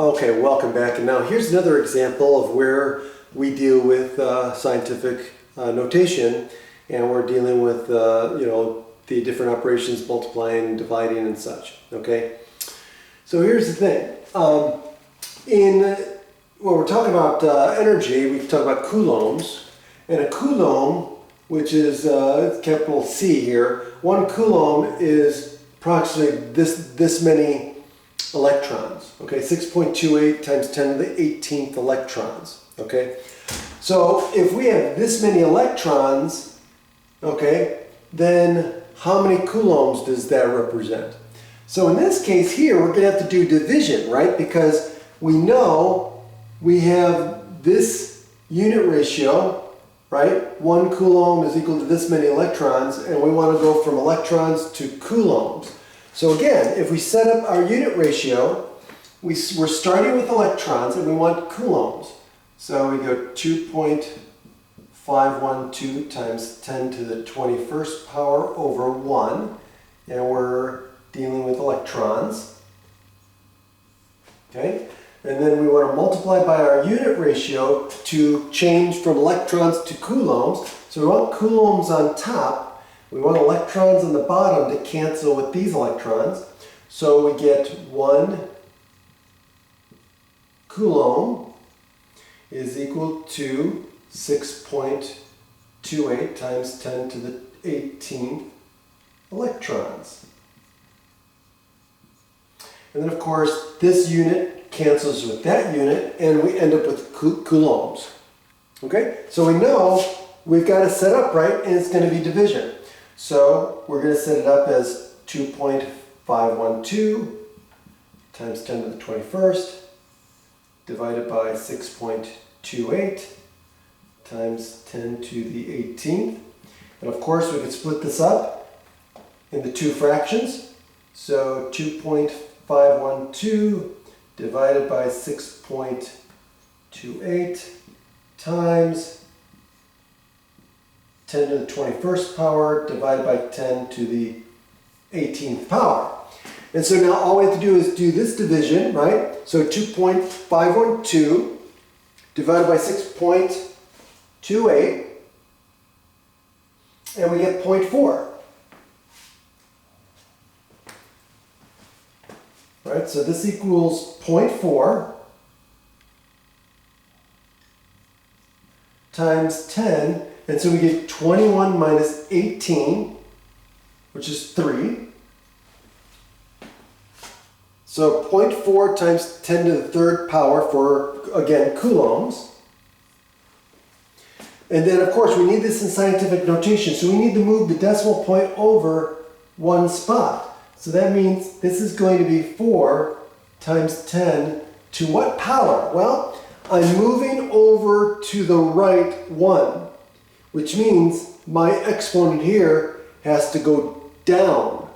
Okay, welcome back. And now here's another example of where we deal with scientific notation, and we're dealing with the different operations, multiplying, dividing, and such. Okay, so here's the thing. When we're talking about energy, we talk about coulombs, and a coulomb, which is capital C here, 1 coulomb is approximately this many electrons. Okay, 6.28 times 10 to the 18th electrons. Okay, so if we have this many electrons, okay, then how many coulombs does that represent? So in this case here, we're going to have to do division, right? Because we know we have this unit ratio, right? 1 coulomb is equal to this many electrons, and we want to go from electrons to coulombs. So again, if we set up our unit ratio, we're starting with electrons and we want coulombs. So we go 2.512 times 10 to the 21st power over 1, and we're dealing with electrons. Okay, and then we want to multiply by our unit ratio to change from electrons to coulombs. So we want coulombs on top. We want electrons on the bottom to cancel with these electrons. So we get 1 coulomb is equal to 6.28 times 10 to the 18th electrons. And then of course this unit cancels with that unit, and we end up with coulombs. Okay, so we know we've got to set up right, and it's going to be division. So we're going to set it up as 2.512 times 10 to the 21st divided by 6.28 times 10 to the 18th. And of course we could split this up into two fractions. So 2.512 divided by 6.28 times 10 to the 21st power divided by 10 to the 18th power. And so now all we have to do is do this division, right? So 2.512 divided by 6.28, and we get 0.4. Right, so this equals 0.4 times 10, and so we get 21 minus 18, which is 3. So 0.4 times 10 to the third power for, again, coulombs. And then, of course, we need this in scientific notation, so we need to move the decimal point over one spot. So that means this is going to be 4 times 10 to what power? Well, I'm moving over to the right 1, which means my exponent here has to go down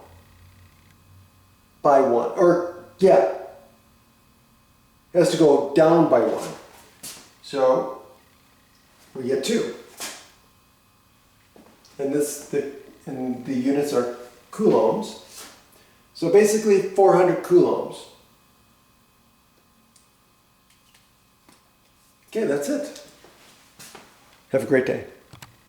by 1. Has to go down by 1. So we get 2. And the units are coulombs. So basically 400 coulombs. Okay, that's it. Have a great day.